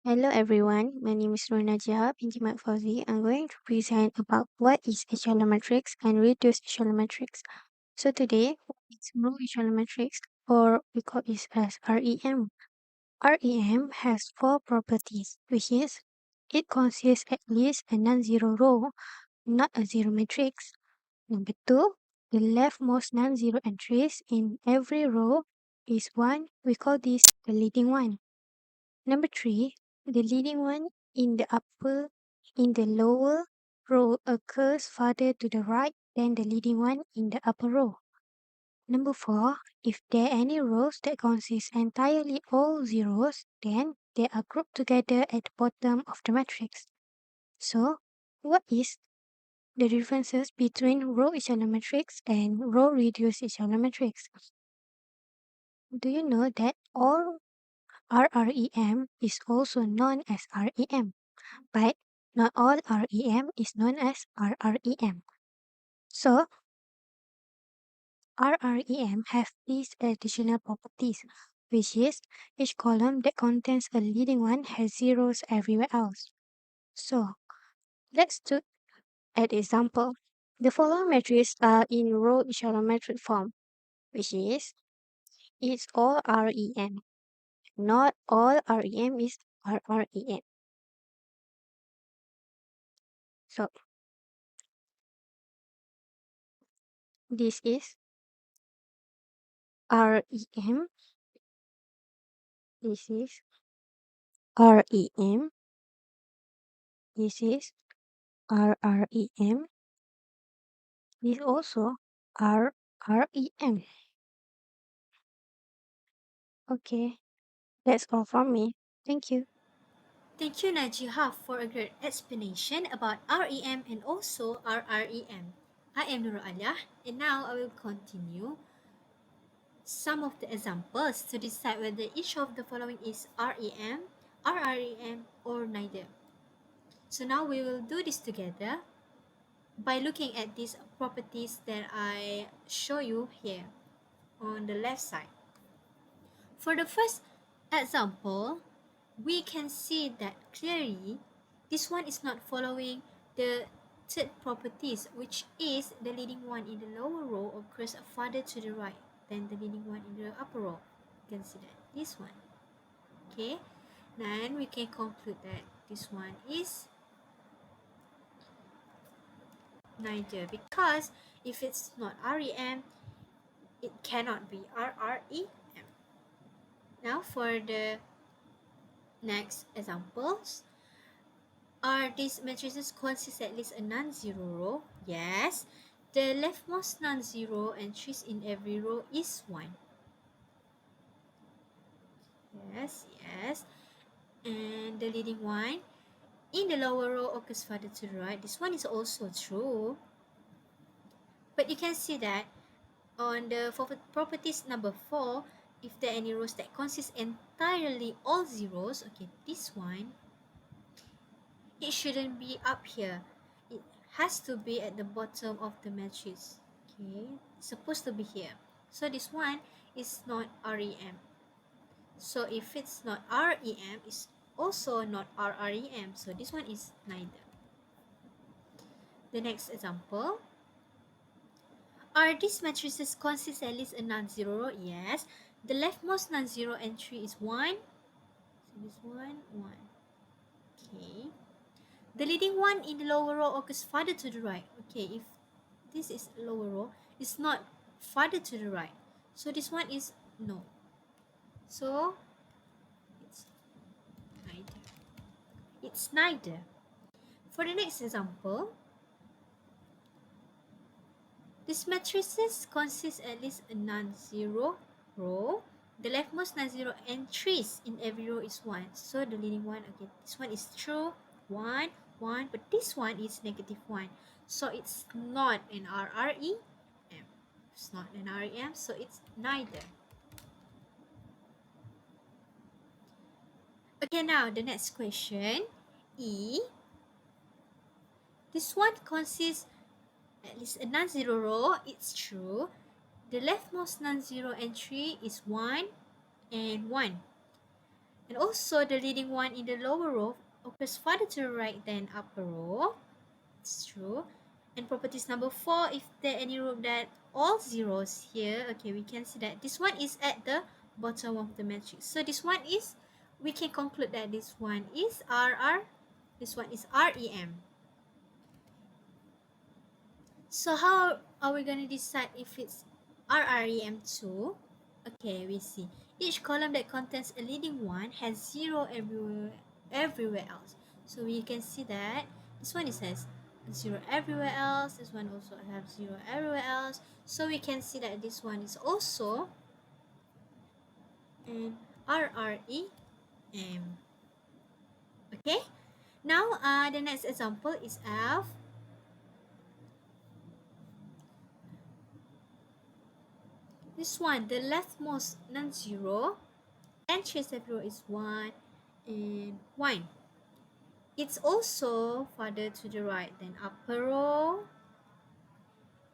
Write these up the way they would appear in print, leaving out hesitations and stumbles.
Hello everyone, my name is Rona Jahab binti Mat Fauzi. I'm going to present about what is echelon matrix and reduced echelon matrix. So today, it's row echelon matrix or we call it as REM. REM has four properties, which is it consists at least a non-zero row, not a zero matrix. Number two, the leftmost non-zero entries in every row is one. We call this the leading one. Number three, the leading one in the lower row occurs farther to the right than the leading one in the upper row. Number four, if there are any rows that consist entirely all zeros, then they are grouped together at the bottom of the matrix. So, what is the differences between row echelon matrix and row reduced echelon matrix? Do you know that all RREM is also known as REM? But not all REM is known as RREM. So, RREM have these additional properties, which is each column that contains a leading one has zeros everywhere else. So, let's look at example. The following matrices are in row echelon matrix form, which is it's all REM. Not all REM is RREM. So, this is REM. This is REM. This is RREM. This also RREM. Okay, that's all from me. Thank you. Thank you, Najihah, for a great explanation about REM and also RREM. I am Nurul Alia, and now I will continue some of the examples to decide whether each of the following is REM, RREM, or neither. So now we will do this together by looking at these properties that I show you here on the left side. For the first example, we can see that clearly this one is not following the third properties, which is the leading one in the lower row occurs farther to the right than the leading one in the upper row. You can see that this one. Okay, then we can conclude that this one is neither, because if it's not REM, it cannot be RREM. Now for the next examples, are these matrices consist at least a non-zero row? Yes. The leftmost non-zero entries in every row is 1. Yes, yes. And the leading one in the lower row occurs farther to the right. This one is also true. But you can see that on the properties number 4, if there are any rows that consist entirely all zeros, okay, this one, it shouldn't be up here. It has to be at the bottom of the matrix. Okay, it's supposed to be here. So this one is not REM. So if it's not REM, it's also not RREM. So this one is neither. The next example. Are these matrices consist at least a non-zero? Yes. The leftmost non-zero entry is 1. So this one, 1. Okay. The leading one in the lower row occurs farther to the right. Okay, if this is lower row, it's not farther to the right. So this one is no. So it's neither. It's neither. For the next example, these matrices consist at least a non-zero row. The leftmost non-zero entries in every row is 1. So the leading one, okay, this one is true, 1, 1, but this one is negative 1. So it's not an RREM. It's not an REM, so it's neither. Okay, now the next question. E. This one consists at least a non-zero row. It's true. The leftmost non-zero entry is 1 and 1. And also the leading one in the lower row occurs farther to the right than upper row. It's true. And properties number 4, if there any row that all zeros here, okay, we can see that this one is at the bottom of the matrix. So this one is, we can conclude that this one is RR, this one is REM. So how are we going to decide if it's RREM2? Okay, we see. Each column that contains a leading one has 0 everywhere else. So we can see that this one is has 0 everywhere else. This one also has 0 everywhere else. So we can see that this one is also an RREM. Okay. Now the next example is F. This one, the leftmost non-zero entry zero is 1 and 1. It's also farther to the right than upper row.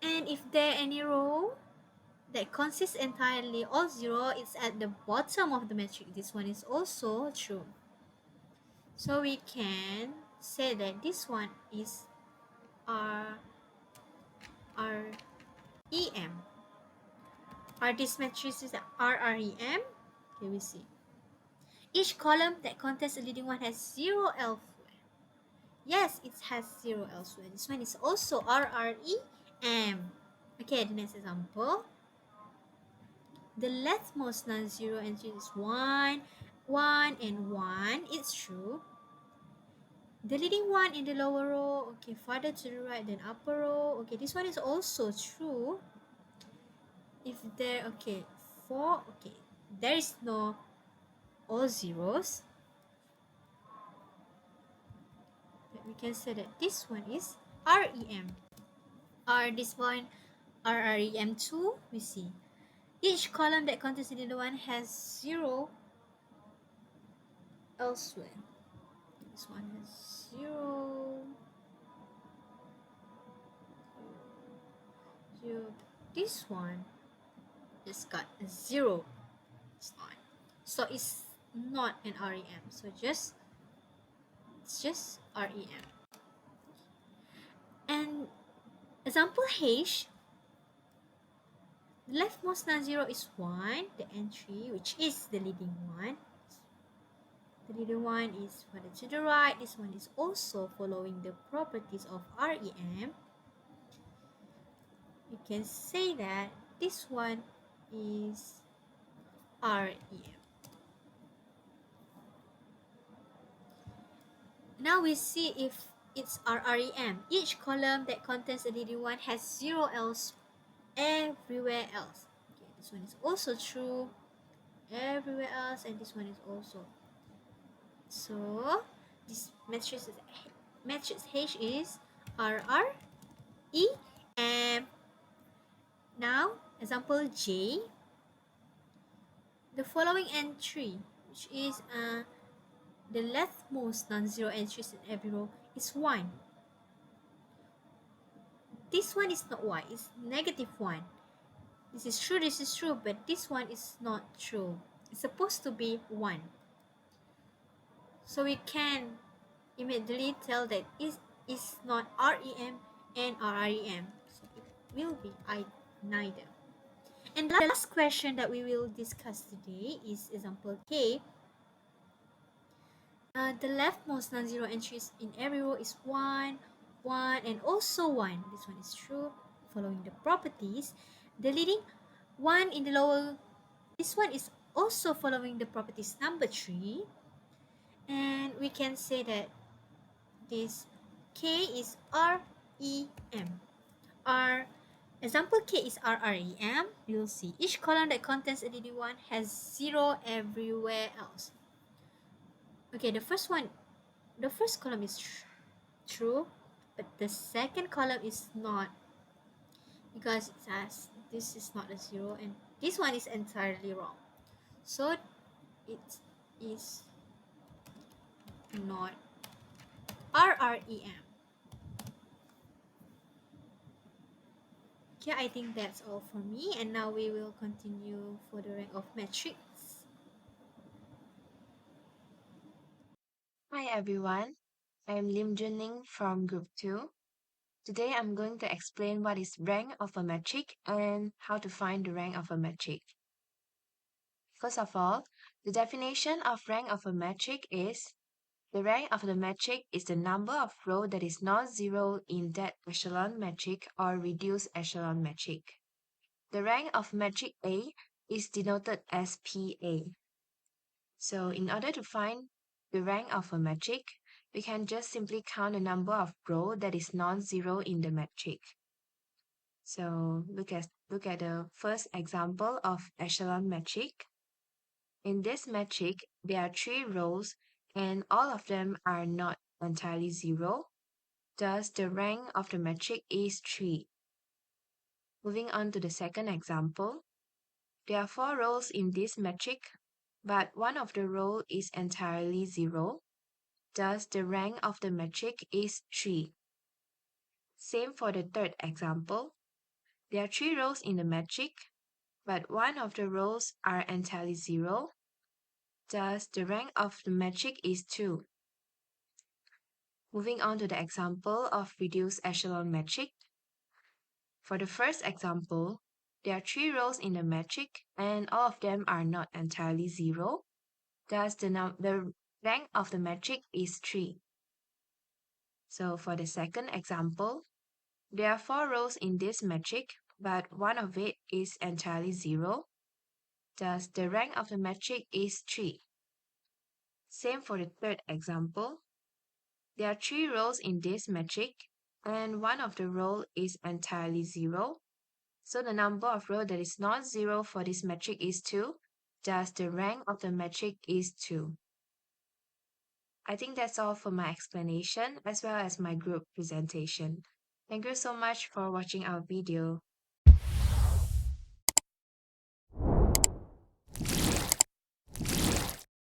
And if there any row that consists entirely all 0, it's at the bottom of the matrix. This one is also true. So we can say that this one is REM. Are these matrices RREM? Okay, we see. Each column that contains a leading one has 0 elsewhere. Yes, it has 0 elsewhere. This one is also RREM. Okay, the next example. The leftmost non-zero entry is 1, 1, and 1. It's true. The leading one in the lower row, okay, farther to the right than upper row. Okay, this one is also true. If there, okay, 4, okay, there is no all zeros. But we can say that this one is REM. This one RREM2, we see. Each column that contains the leading one has 0 elsewhere. This one has 0, 0. This one just got a 0 sign. So it's not an REM. So it's just REM. And example H, the leftmost non-zero is 1, the entry, which is the leading one. The leading one is further to the right. This one is also following the properties of REM. You can say that this one is REM. Now we see if it's RREM. Each column that contains a leading one has 0 else everywhere else. Okay, this one is also true everywhere else, and this one is also. So this matrix H is RREM. Now example J. The following entry, which is the leftmost non-zero entries in every row, is 1. This one is not 1, it's -1. This is true, but this one is not true. It's supposed to be 1. So we can immediately tell that it is not REM and RREM. So it will be neither. And the last question that we will discuss today is example K. The leftmost non-zero entries in every row is 1, 1, and also 1. This one is true. Following the properties, the leading one in the lower, this one is also following the properties number 3. And we can say that this K is REM. Example K is RREM. You'll see each column that contains a leading one has 0 everywhere else. Okay, the first column is true, but the second column is not, because it says this is not a 0 and this one is entirely wrong. So it is not RREM. Okay, I think that's all for me, and now we will continue for the rank of matrix. Hi everyone, I am Lim Junning from Group 2. Today I'm going to explain what is rank of a metric and how to find the rank of a metric. First of all, the definition of rank of a metric is the rank of the metric is the number of rows that is non-zero in that echelon metric or reduced echelon metric. The rank of metric A is denoted as PA. So in order to find the rank of a metric, we can just simply count the number of rows that is non-zero in the metric. So look at the first example of echelon metric. In this metric, there are 3 rows and all of them are not entirely zero. Thus, the rank of the metric is 3. Moving on to the second example, there are 4 rows in this metric, but one of the rows is entirely zero. Thus, the rank of the metric is 3. Same for the third example. There are 3 rows in the metric, but one of the rows are entirely zero. Thus, the rank of the metric is 2. Moving on to the example of reduced echelon metric. For the first example, there are 3 rows in the metric, and all of them are not entirely zero. Thus, the rank of the metric is 3. So for the second example, there are 4 rows in this metric, but one of it is entirely zero. Thus, the rank of the metric is 3. Same for the third example. There are 3 rows in this metric, and one of the rows is entirely zero. So the number of rows that is not zero for this metric is 2. Thus, the rank of the metric is 2. I think that's all for my explanation as well as my group presentation. Thank you so much for watching our video.